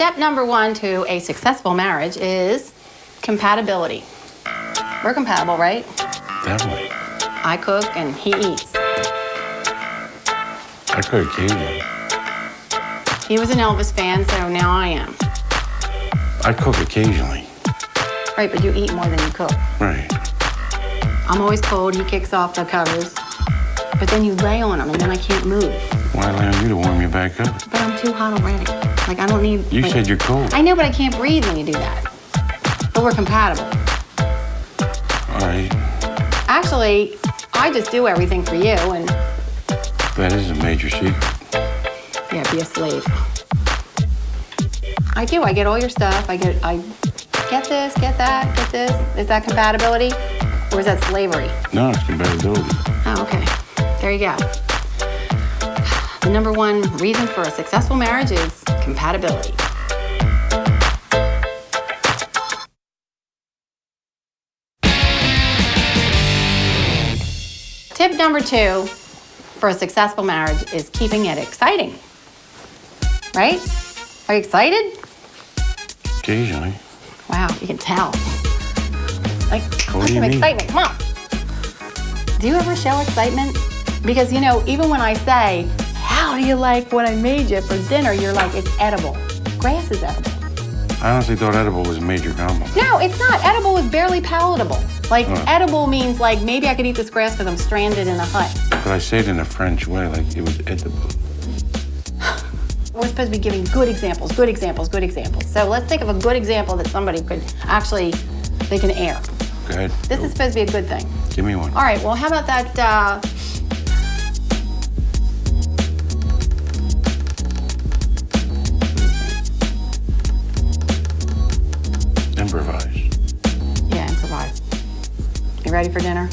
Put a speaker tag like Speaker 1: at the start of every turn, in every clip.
Speaker 1: Step number 1 to a successful marriage is compatibility. We're compatible, right?
Speaker 2: Definitely.
Speaker 1: I cook and he eats.
Speaker 2: I cook occasionally.
Speaker 1: He was an Elvis fan, so now I am.
Speaker 2: I cook occasionally.
Speaker 1: Right, but you eat more than you cook.
Speaker 2: Right.
Speaker 1: I'm always cold, he kicks off the covers. But then you lay on them, and then I can't move.
Speaker 2: Why lay on you to warm you back up?
Speaker 1: But I'm too hot already. Like, I don't need...
Speaker 2: You said you're cold.
Speaker 1: I know, but I can't breathe when you do that. But we're compatible.
Speaker 2: All right.
Speaker 1: Actually, I just do everything for you, and...
Speaker 2: That is a major secret.
Speaker 1: Yeah, be a slave. I do. I get all your stuff. I get this, get that, get this. Is that compatibility? Or is that slavery?
Speaker 2: No, it's compatibility.
Speaker 1: Oh, okay. There you go. The number 1 reason for a successful marriage is compatibility. Tip number 2 for a successful marriage is keeping it exciting. Right? Are you excited?
Speaker 2: Occasionally.
Speaker 1: Wow, you can tell. Like,
Speaker 2: What do you
Speaker 1: some
Speaker 2: mean?
Speaker 1: excitement. Come on. Do you ever show excitement? Because, you know, even when I say, how do you like what I made you for dinner? You're like, it's edible. Grass is edible.
Speaker 2: I honestly thought edible was a major compliment.
Speaker 1: No, it's not. Edible is barely palatable. Like, edible means like, maybe I could eat this grass because I'm stranded in a hut.
Speaker 2: But I say it in a French way, like it was edible.
Speaker 1: We're supposed to be giving good examples, good examples, good examples. So let's think of a good example that somebody could actually, they can air.
Speaker 2: Go ahead.
Speaker 1: This is supposed to be a good thing.
Speaker 2: Give me one.
Speaker 1: All right, well, how about that,
Speaker 2: Improvise.
Speaker 1: yeah, improvise. You ready for dinner?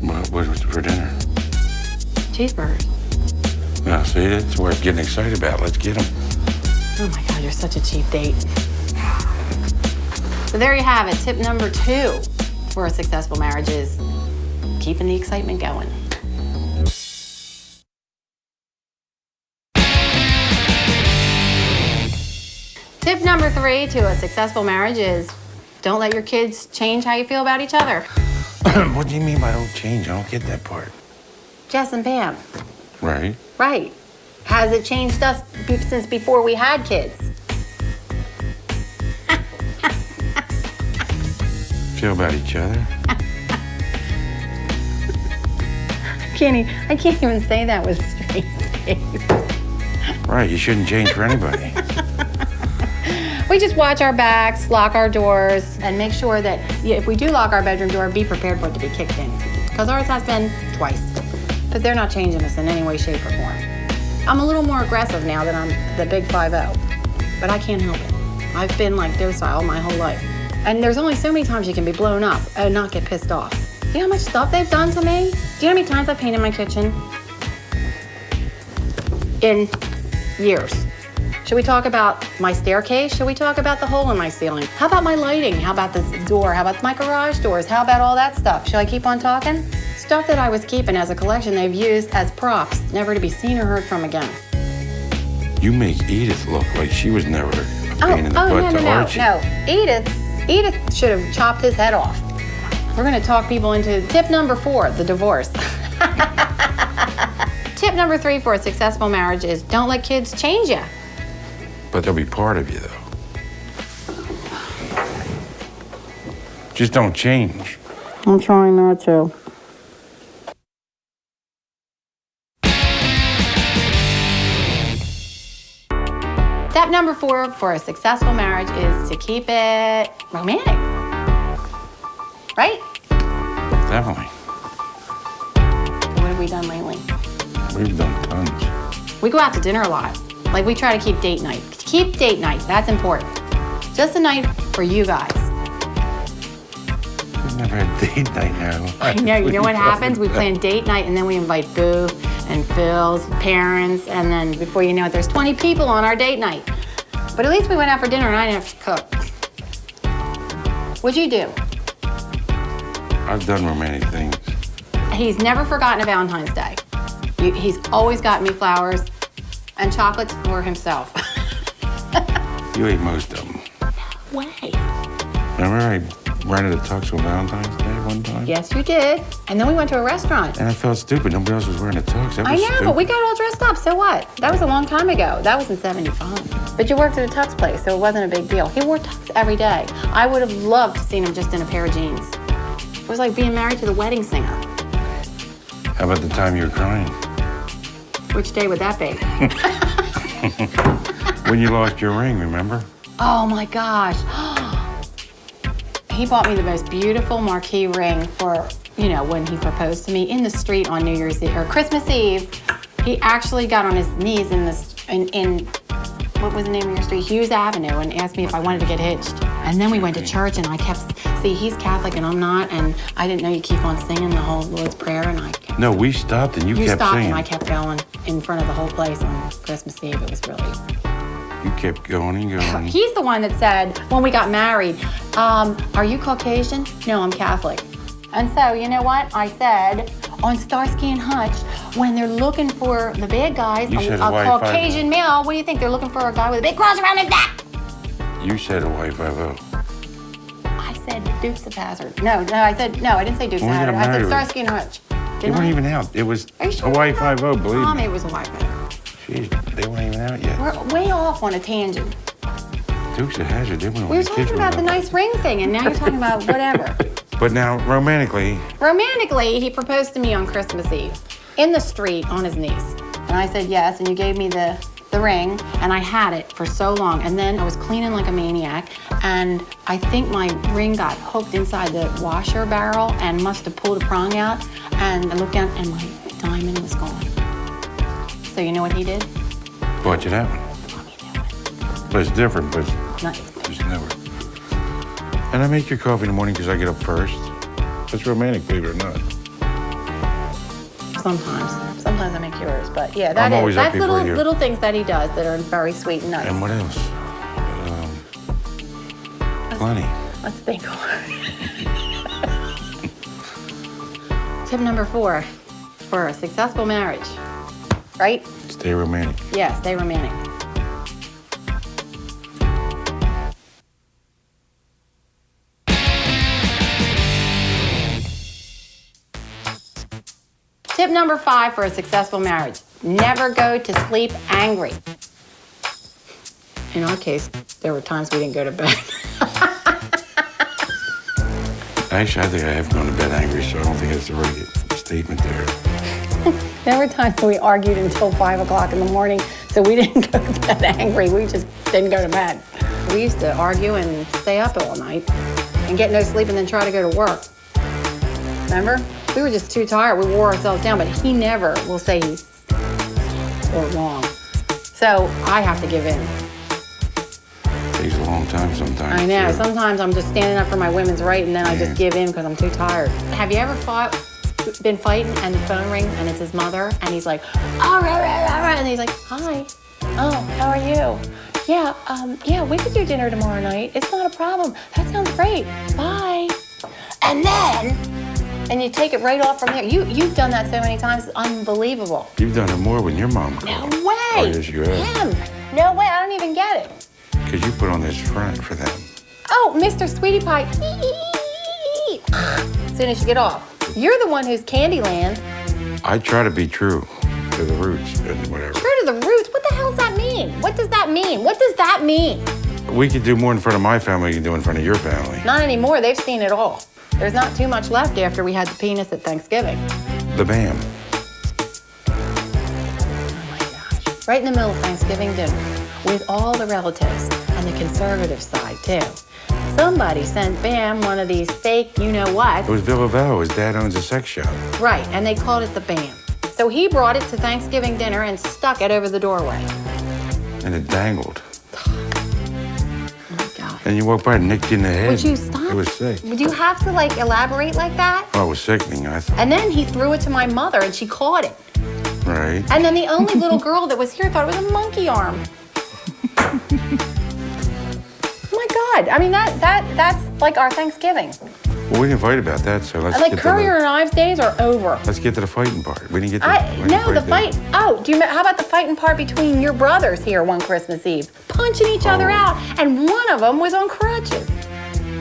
Speaker 2: What was for dinner?
Speaker 1: Cheeseburgers.
Speaker 2: Now, see, that's worth getting excited about. Let's get them.
Speaker 1: Oh my God, you're such a cheap date. So there you have it. Tip number 2 for a successful marriage is keeping the excitement going. Tip number 3 to a successful marriage is don't let your kids change how you feel about each other.
Speaker 2: What do you mean by don't change? I don't get that part.
Speaker 1: Jess and Pam.
Speaker 2: Right.
Speaker 1: Right. Has it changed us since before we had kids?
Speaker 2: Feel about each other?
Speaker 1: I can't even say that with a straight face.
Speaker 2: Right, you shouldn't change for anybody.
Speaker 1: We just watch our backs, lock our doors, and make sure that if we do lock our bedroom door, be prepared for it to be kicked in. Because ours has been twice. But they're not changing us in any way, shape, or form. I'm a little more aggressive now that I'm the big 5-0, but I can't help it. I've been like docile my whole life. And there's only so many times you can be blown up and not get pissed off. Do you know how much stuff they've done to me? Do you know how many times I've painted my kitchen? In years. Should we talk about my staircase? Should we talk about the hole in my ceiling? How about my lighting? How about the door? How about my garage doors? How about all that stuff? Should I keep on talking? Stuff that I was keeping as a collection they've used as props, never to be seen or heard from again.
Speaker 2: You make Edith look like she was never a pain in the butt to Archie.
Speaker 1: No. Edith should have chopped his head off. We're gonna talk people into tip number 4, the divorce. Tip number 3 for a successful marriage is don't let kids change you.
Speaker 2: But they'll be part of you, though. Just don't change.
Speaker 1: I'm trying not to. Step number 4 for a successful marriage is to keep it romantic. Right?
Speaker 2: Definitely.
Speaker 1: What have we done lately?
Speaker 2: We've done tons.
Speaker 1: We go out to dinner a lot. Like, we try to keep date night. Keep date night, that's important. Just a night for you guys.
Speaker 2: We've never had date night now.
Speaker 1: I know, you know what happens? We plan date night and then we invite Boo and Phil's parents, and then before you know it, there's 20 people on our date night. But at least we went out for dinner and I didn't have to cook. What'd you do?
Speaker 2: I've done romantic things.
Speaker 1: He's never forgotten a Valentine's Day. He's always got me flowers and chocolates for himself.
Speaker 2: You ate most of them.
Speaker 1: Way.
Speaker 2: Remember I rented a tux on Valentine's Day one time?
Speaker 1: Yes, you did. And then we went to a restaurant.
Speaker 2: And I felt stupid. Nobody else was wearing a tux. That
Speaker 1: I
Speaker 2: was
Speaker 1: know,
Speaker 2: stupid.
Speaker 1: but we got all dressed up. So what? That was a long time ago. That was in '75. But you worked at a tux place, so it wasn't a big deal. He wore tux every day. I would have loved to seen him just in a pair of jeans. It was like being married to the wedding singer.
Speaker 2: How about the time you were crying?
Speaker 1: Which day would that be?
Speaker 2: When you lost your ring, remember?
Speaker 1: Oh my gosh. He bought me the most beautiful marquee ring for, you know, when he proposed to me in the street on New Year's Eve, or Christmas Eve. He actually got on his knees in what was the name of your street? Hughes Avenue, and asked me if I wanted to get hitched. And then we went to church, and I kept, see, he's Catholic and I'm not, and I didn't know you keep on singing the whole Lord's Prayer, and I kept,
Speaker 2: No, we stopped and you kept
Speaker 1: stopped
Speaker 2: singing.
Speaker 1: and I kept going in front of the whole place on Christmas Eve. It was really...
Speaker 2: You kept going and going.
Speaker 1: He's the one that said, when we got married, are you Caucasian? No, I'm Catholic. And so, you know what? I said, on Starsky and Hutch, when they're looking for the bad guys,
Speaker 2: You
Speaker 1: a
Speaker 2: said Hawaii
Speaker 1: Caucasian male, what do you think? They're looking for a guy with a big cross around his neck.
Speaker 2: You said Hawaii 5-0.
Speaker 1: I said Dukes of Hazzard. No, I didn't say Dukes of
Speaker 2: When we
Speaker 1: Hazzard.
Speaker 2: got
Speaker 1: I said
Speaker 2: married,
Speaker 1: Starsky and Hutch.
Speaker 2: They
Speaker 1: Didn't
Speaker 2: weren't
Speaker 1: I?
Speaker 2: even out. It was
Speaker 1: Are you sure
Speaker 2: Hawaii
Speaker 1: they weren't?
Speaker 2: 5-0, believe
Speaker 1: Tommy
Speaker 2: me.
Speaker 1: was Hawaii 5-0.
Speaker 2: Jeez, they weren't even out yet.
Speaker 1: We're way off on a tangent.
Speaker 2: Dukes of Hazzard, they weren't
Speaker 1: We were talking about the nice ring thing, and now you're talking about whatever.
Speaker 2: But now, romantically,
Speaker 1: Romantically, he proposed to me on Christmas Eve in the street on his knees. And I said yes, and you gave me the ring, and I had it for so long. And then I was cleaning like a maniac, and I think my ring got hooked inside the washer barrel and must have pulled a prong out. And I looked down, and my diamond was gone. So you know what he did?
Speaker 2: bought you that one.
Speaker 1: Bought me a new one.
Speaker 2: But it's different, but
Speaker 1: Not
Speaker 2: it's never. And I make your coffee in the morning because I get up first. That's romantic, believe it or not.
Speaker 1: sometimes. Sometimes I make yours, but yeah,
Speaker 2: I'm always
Speaker 1: that's
Speaker 2: up before you.
Speaker 1: little things that he does that are very sweet and nice.
Speaker 2: And what else? Plenty.
Speaker 1: Let's think. Tip number 4 for a successful marriage, right?
Speaker 2: Stay romantic.
Speaker 1: Yeah, stay romantic. Tip number 5 for a successful marriage: never go to sleep angry. In our case, there were times we didn't go to bed.
Speaker 2: Actually, I think I have gone to bed angry, so I don't think that's the right statement there.
Speaker 1: There were times we argued until 5 o'clock in the morning, so we didn't go to bed angry. We just didn't go to bed. We used to argue and stay up all night and get no sleep and then try to go to work. Remember? We were just too tired. We wore ourselves down, but he never will say he's or wrong. So I have to give in.
Speaker 2: Takes a long time sometimes.
Speaker 1: I know.
Speaker 2: too.
Speaker 1: Sometimes I'm just standing up for my women's right, and then I just
Speaker 2: Yeah.
Speaker 1: give in because I'm too tired. Have you ever been fighting and the phone rings and it's his mother and he's like, oh, rah, rah, rah, rah," and he's like, hi, oh, how are you? Yeah, we could do dinner tomorrow night. It's not a problem. That sounds great. Bye. And you take it right off from there. You've done that so many times. It's unbelievable.
Speaker 2: You've done it more when your mom
Speaker 1: No
Speaker 2: called.
Speaker 1: way.
Speaker 2: Oh, yes, you have.
Speaker 1: Him. No way. I don't even get it.
Speaker 2: Because you put on this front for them.
Speaker 1: Oh, Mr. Sweetie Pie. As soon as you get off. You're the one who's Candyland.
Speaker 2: I try to be true to the roots and whatever.
Speaker 1: True to the roots. What the hell does that mean? What does that mean? What does that mean?
Speaker 2: We could do more in front of my family than you can do in front of your family.
Speaker 1: Not anymore. They've seen it all. There's not too much left after we had the penis at Thanksgiving.
Speaker 2: The BAM.
Speaker 1: Oh my gosh. Right in the middle of Thanksgiving dinner with all the relatives and the conservative side too. Somebody sent Bam one of these fake you-know-what.
Speaker 2: It was Villavello. His dad owns a sex shop.
Speaker 1: Right, and they called it the Bam. So he brought it to Thanksgiving dinner and stuck it over the doorway.
Speaker 2: And it dangled.
Speaker 1: Oh my God.
Speaker 2: And you walked by and nicked you in the head.
Speaker 1: Would you stop?
Speaker 2: It was sick.
Speaker 1: Would you have to like elaborate like that?
Speaker 2: Oh, it was sickening, I thought.
Speaker 1: And then he threw it to my mother and she caught it.
Speaker 2: Right.
Speaker 1: And then the only little girl that was here thought it was a monkey arm. Oh my God. I mean, that's like our Thanksgiving.
Speaker 2: Well, we didn't fight about that, so let's
Speaker 1: Like
Speaker 2: get
Speaker 1: Currier and Ives days are over.
Speaker 2: let's get to the fighting part. We didn't get to
Speaker 1: No, the
Speaker 2: fight.
Speaker 1: fight. Oh, how about the fighting part between your brothers here one Christmas Eve? Punching each other out, and one of them was on crutches.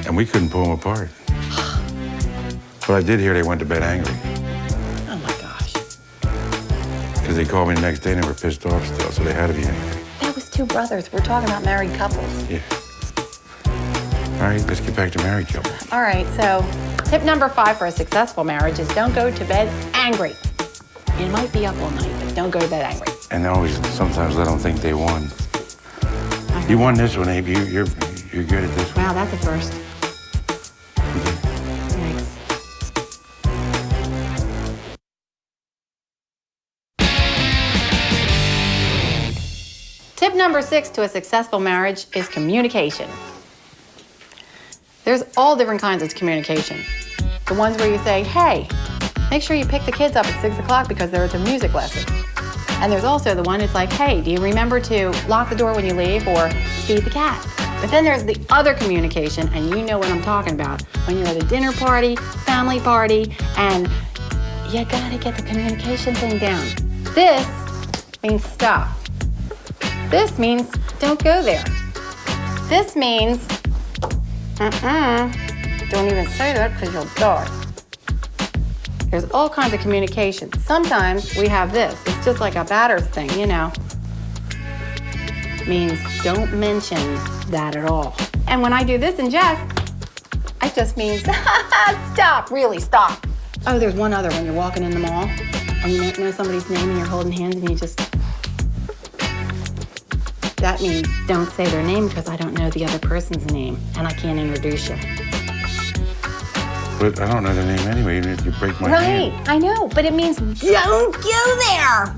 Speaker 2: And we couldn't pull them apart. But I did hear they went to bed angry.
Speaker 1: Oh my gosh.
Speaker 2: Because they called me the next day and they were pissed off still, so they had to be angry.
Speaker 1: That was two brothers. We're talking about married couples.
Speaker 2: Yeah. All right, let's get back to married couple.
Speaker 1: All right, so tip number 5 for a successful marriage is don't go to bed angry. You might be up all night, but don't go to bed angry.
Speaker 2: And always sometimes let them think they won. You won this one, Abe. You're good at this one.
Speaker 1: Wow, that's a first. Thanks. Tip number 6 to a successful marriage is communication. There's all different kinds of communication. The ones where you say, hey, make sure you pick the kids up at 6 o'clock because they're at the music lesson. And there's also the one it's like, hey, do you remember to lock the door when you leave or feed the cat? But then there's the other communication, and you know what I'm talking about. When you're at a dinner party, family party, and you gotta get the communication thing down. This means stop. This means don't go there. This means don't even say that because you'll die. There's all kinds of communication. Sometimes we have this. It's just like a batter's thing, you know. Means don't mention that at all. And when I do this in jest, it just means stop, really stop. Oh, there's one other when you're walking in the mall and you don't know somebody's name and you're holding hands and you just... That means don't say their name because I don't know the other person's name and I can't introduce you.
Speaker 2: But I don't know their name anyway, even if you break my hand.
Speaker 1: Right, I know, but it means don't go there.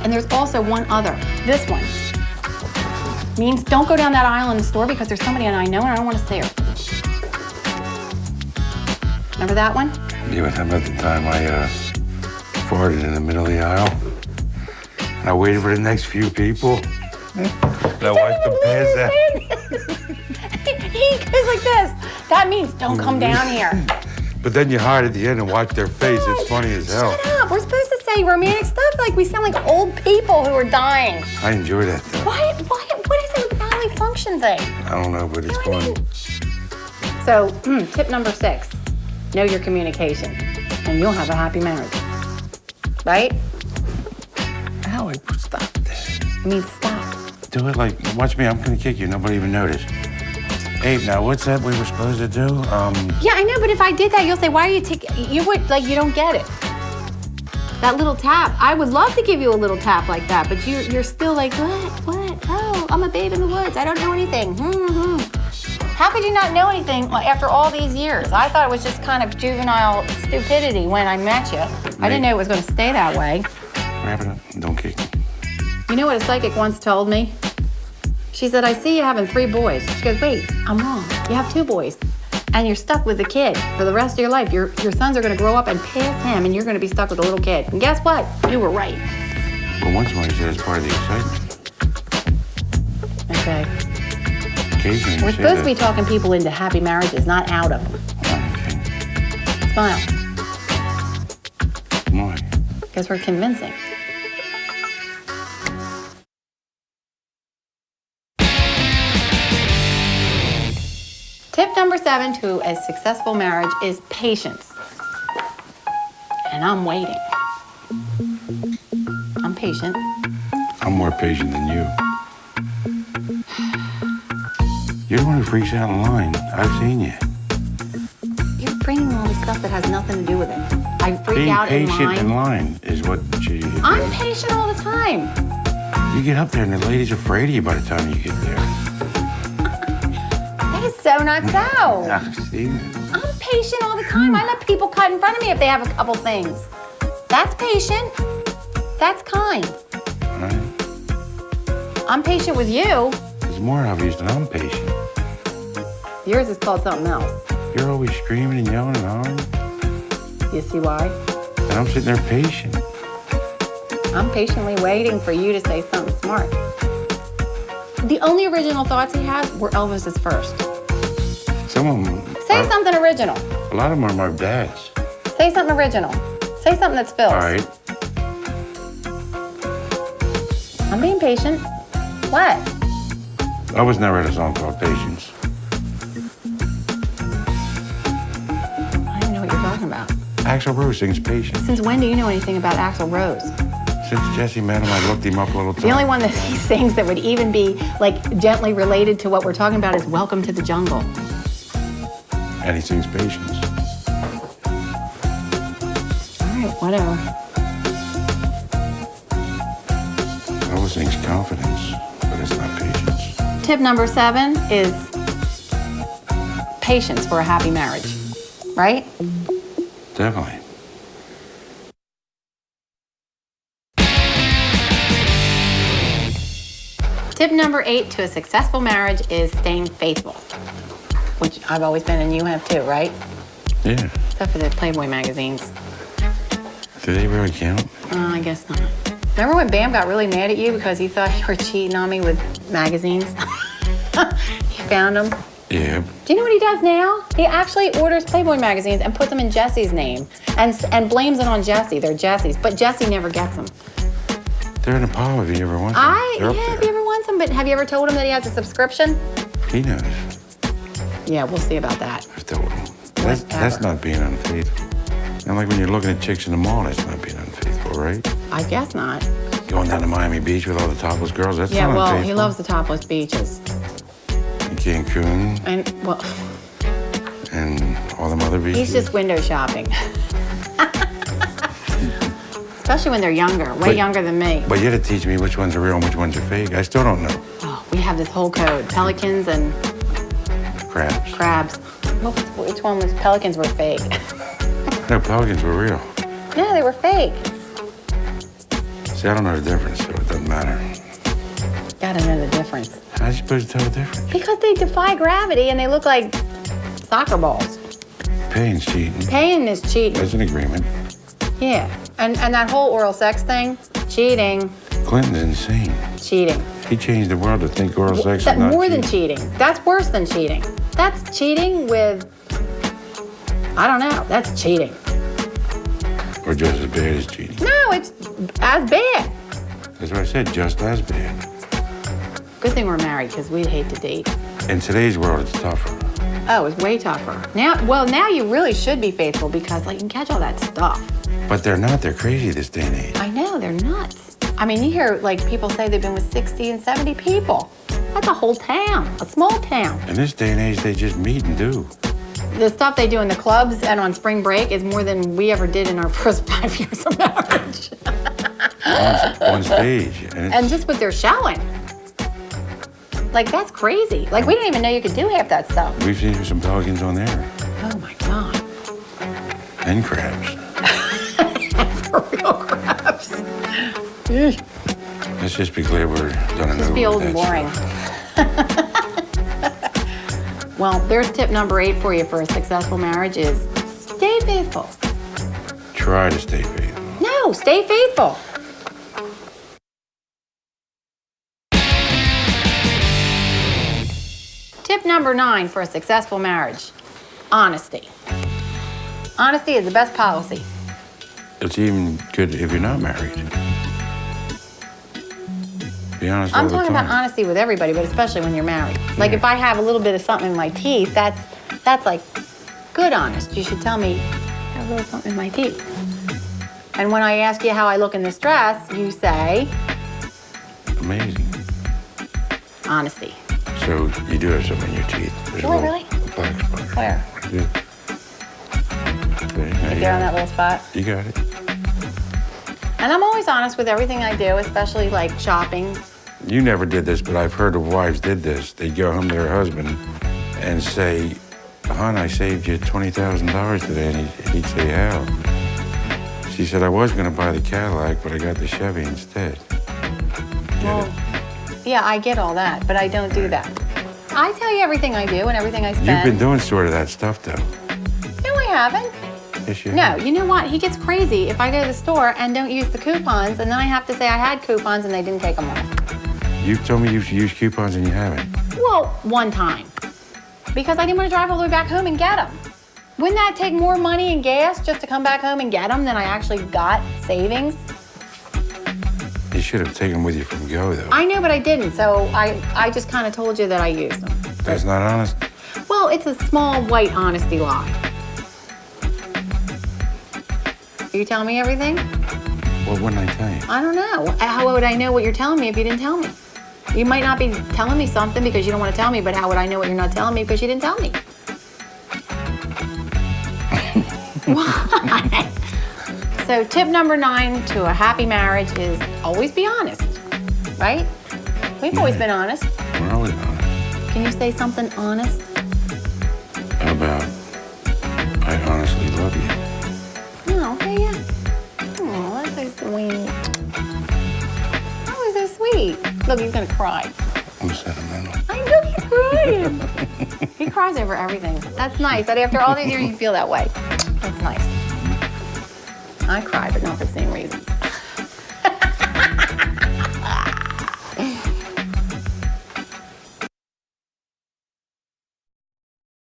Speaker 1: And there's also one other, this one. Means don't go down that aisle in the store because there's somebody I know and I don't want to see her. Remember that one?
Speaker 2: Yeah, but how about the time I farted in the middle of the aisle? And I waited for the next few people. And I watched them pass out.
Speaker 1: He goes like this. That means don't come down here.
Speaker 2: But then you hide at the end and watch their face. It's funny as hell.
Speaker 1: Shut up. We're supposed to say romantic stuff like we sound like old people who are dying.
Speaker 2: I enjoy that, though.
Speaker 1: What is it a family function thing?
Speaker 2: I don't know, but it's
Speaker 1: You know what I
Speaker 2: fun.
Speaker 1: So, tip number 6, know your communication, and you'll have a happy marriage. Right?
Speaker 2: Ow, stop that.
Speaker 1: It means stop.
Speaker 2: Do it like, watch me, I'm gonna kick you. Nobody even noticed. Abe, now what's that we were supposed to do?
Speaker 1: Yeah, I know, but if I did that, you'll say, why are you you would, like, you don't get it. That little tap. I would love to give you a little tap like that, but you're still like, what? Oh, I'm a babe in the woods. I don't know anything. How could you not know anything after all these years? I thought it was just kind of juvenile stupidity when I met you. I didn't know it was going to stay that way.
Speaker 2: Wrap it up. Don't kick me.
Speaker 1: You know what a psychic once told me? She said, I see you having 3 boys. She goes, wait, I'm wrong. You have 2 boys. And you're stuck with the kid for the rest of your life. Your sons are going to grow up and pass him, and you're going to be stuck with a little kid. And guess what? You were right.
Speaker 2: Well, once somebody said it's part of the excitement.
Speaker 1: Okay.
Speaker 2: Occasionally
Speaker 1: We're
Speaker 2: you say
Speaker 1: supposed to be
Speaker 2: that.
Speaker 1: talking people into happy marriages, not out of them.
Speaker 2: Okay.
Speaker 1: Smile,
Speaker 2: Why?
Speaker 1: because we're convincing. Tip number 7 to a successful marriage is patience. And I'm waiting. I'm patient.
Speaker 2: I'm more patient than you. You're the one who freaks out in line. I've seen you.
Speaker 1: You're bringing all this stuff that has nothing to do with it. I freak
Speaker 2: Being
Speaker 1: out in
Speaker 2: patient
Speaker 1: line.
Speaker 2: in line is what you do.
Speaker 1: I'm patient all the time.
Speaker 2: You get up there and the lady's afraid of you by the time you get there.
Speaker 1: That is so not so.
Speaker 2: Ah, see?
Speaker 1: I'm patient all the time. I let people cut in front of me if they have a couple things. That's patient. That's kind.
Speaker 2: All right.
Speaker 1: I'm patient with you.
Speaker 2: It's more obvious that I'm patient.
Speaker 1: Yours is called something else.
Speaker 2: You're always screaming and yelling and hollering,
Speaker 1: You see why?
Speaker 2: and I'm sitting there patient.
Speaker 1: I'm patiently waiting for you to say something smart. The only original thoughts he had were Elvis's first.
Speaker 2: Some of them
Speaker 1: Say something original.
Speaker 2: A lot of them are my dad's.
Speaker 1: Say something original. Say something that spills.
Speaker 2: All right.
Speaker 1: I'm being patient. What?
Speaker 2: I was never at a song called Patience.
Speaker 1: I don't know what you're talking about.
Speaker 2: Axl Rose sings Patience.
Speaker 1: Since when do you know anything about Axl Rose?
Speaker 2: Since Jesse met him, I looked him up a little
Speaker 1: The only one that he sings that would even be like gently related to what we're talking about is Welcome to the Jungle.
Speaker 2: And he sings Patience.
Speaker 1: All right, whatever.
Speaker 2: Always sings Confidence, but it's not Patience.
Speaker 1: Tip number 7 is patience for a happy marriage, right?
Speaker 2: Definitely.
Speaker 1: Tip number 8 to a successful marriage is staying faithful, which I've always been and you have too, right?
Speaker 2: Yeah.
Speaker 1: Except for the Playboy magazines.
Speaker 2: Do they really count?
Speaker 1: I guess not. Remember when Bam got really mad at you because he thought you were cheating on me with magazines? He found them.
Speaker 2: Yeah.
Speaker 1: Do you know what he does now? He actually orders Playboy magazines and puts them in Jesse's name and blames it on Jesse. They're Jesse's, but Jesse never gets them.
Speaker 2: They're in a pile if you ever want them. They're up
Speaker 1: Yeah,
Speaker 2: there.
Speaker 1: have you ever won some? But have you ever told him that he has a subscription?
Speaker 2: He knows.
Speaker 1: Yeah, we'll see about that.
Speaker 2: I've told him. That's not being unfaithful. And like when you're looking at chicks in the mall, that's not being unfaithful, right?
Speaker 1: I guess not.
Speaker 2: Going down to Miami Beach with all the topless girls, that's
Speaker 1: Yeah,
Speaker 2: not
Speaker 1: well,
Speaker 2: unfaithful.
Speaker 1: he loves the topless beaches.
Speaker 2: And Cancun
Speaker 1: And, well,
Speaker 2: and all them other beaches.
Speaker 1: he's just window shopping. Especially when they're younger, way
Speaker 2: But-
Speaker 1: younger than me.
Speaker 2: But you had to teach me which ones are real and which ones are fake. I still don't know.
Speaker 1: Oh, we have this whole code. Pelicans and
Speaker 2: Crabs.
Speaker 1: crabs. Which one was pelicans were fake?
Speaker 2: No, pelicans were real.
Speaker 1: No, they were fake.
Speaker 2: See, I don't know the difference, so it doesn't matter.
Speaker 1: Gotta know the difference.
Speaker 2: How are you supposed to tell the difference?
Speaker 1: Because they defy gravity and they look like soccer balls.
Speaker 2: Paying's cheating.
Speaker 1: Paying is cheating.
Speaker 2: There's an agreement.
Speaker 1: Yeah. And that whole oral sex thing, cheating,
Speaker 2: Clinton's insane.
Speaker 1: cheating.
Speaker 2: He changed the world to think oral sex is
Speaker 1: That
Speaker 2: not
Speaker 1: more than
Speaker 2: cheating.
Speaker 1: cheating. That's worse than cheating. That's cheating with, I don't know, that's cheating.
Speaker 2: Or just as bad as cheating.
Speaker 1: No, it's as bad.
Speaker 2: That's what I said, just as bad.
Speaker 1: Good thing we're married because we'd hate to date.
Speaker 2: In today's world, it's tougher.
Speaker 1: Oh, it's way tougher. Now you really should be faithful because like you can catch all that stuff.
Speaker 2: But they're not. They're crazy this day and age.
Speaker 1: I know, they're nuts. I mean, you hear like people say they've been with 60 and 70 people. That's a whole town, a small town.
Speaker 2: In this day and age, they just meet and do.
Speaker 1: The stuff they do in the clubs and on spring break is more than we ever did in our first 5 years of marriage.
Speaker 2: On stage. And,
Speaker 1: And just what they're showing. Like, that's crazy. Like, we didn't even know you could do half that stuff.
Speaker 2: we've seen some pelicans on there.
Speaker 1: Oh my God.
Speaker 2: And crabs.
Speaker 1: For real crabs.
Speaker 2: Let's just be glad we're done and
Speaker 1: Just
Speaker 2: over
Speaker 1: be old
Speaker 2: with
Speaker 1: and
Speaker 2: that
Speaker 1: boring.
Speaker 2: stuff.
Speaker 1: Well, there's tip number 8 for you for a successful marriage is stay faithful.
Speaker 2: Try to stay faithful.
Speaker 1: No, stay faithful. Tip number 9 for a successful marriage, honesty. Honesty is the best policy.
Speaker 2: It's even good if you're not married. Be honest all
Speaker 1: I'm
Speaker 2: the
Speaker 1: talking
Speaker 2: time.
Speaker 1: about honesty with everybody, but especially when you're married. Like if I have a little bit of something in my teeth, that's like good honest. You should tell me I have a little something in my teeth. And when I ask you how I look in this dress, you say
Speaker 2: Amazing.
Speaker 1: honesty.
Speaker 2: So you do have something in your teeth. There's
Speaker 1: Do
Speaker 2: a
Speaker 1: I
Speaker 2: little
Speaker 1: really?
Speaker 2: black spot.
Speaker 1: Where?
Speaker 2: Yeah. There, now you
Speaker 1: There on
Speaker 2: got
Speaker 1: that little spot.
Speaker 2: it. You got it.
Speaker 1: And I'm always honest with everything I do, especially like shopping.
Speaker 2: You never did this, but I've heard of wives did this. They'd go home to their husband and say, hon, I saved you $20,000 today. And he'd say, how? She said, I was going to buy the Cadillac, but I got the Chevy instead. Get
Speaker 1: Well,
Speaker 2: it?
Speaker 1: yeah, I get all that, but I don't do that. I tell you everything I do and everything I spend.
Speaker 2: You've been doing sort of that stuff, though.
Speaker 1: No, I haven't.
Speaker 2: Yes, you
Speaker 1: No,
Speaker 2: have.
Speaker 1: you know what? He gets crazy if I go to the store and don't use the coupons, and then I have to say I had coupons and they didn't take them off.
Speaker 2: You've told me you've used coupons and you haven't.
Speaker 1: Well, one time. Because I didn't want to drive all the way back home and get them. Wouldn't that take more money and gas just to come back home and get them than I actually got savings?
Speaker 2: You should have taken them with you from go, though.
Speaker 1: I know, but I didn't, so I just kind of told you that I used them.
Speaker 2: That's not honest.
Speaker 1: Well, it's a small white honesty lie. Are you telling me everything?
Speaker 2: What wouldn't I tell you?
Speaker 1: I don't know. How would I know what you're telling me if you didn't tell me? You might not be telling me something because you don't want to tell me, but how would I know what you're not telling me because you didn't tell me? Why? So tip number 9 to a happy marriage is always be honest, right? We've always been honest.
Speaker 2: We're always honest.
Speaker 1: Can you say something honest?
Speaker 2: How about, I honestly love you.
Speaker 1: Oh, okay, yeah. Oh, that's so sweet. That was so sweet. Look, he's gonna cry.
Speaker 2: I'm sentimental.
Speaker 1: I know he's crying. He cries over everything. That's nice. That after all these years, you feel that way. That's nice. I cry, but not for the same reasons.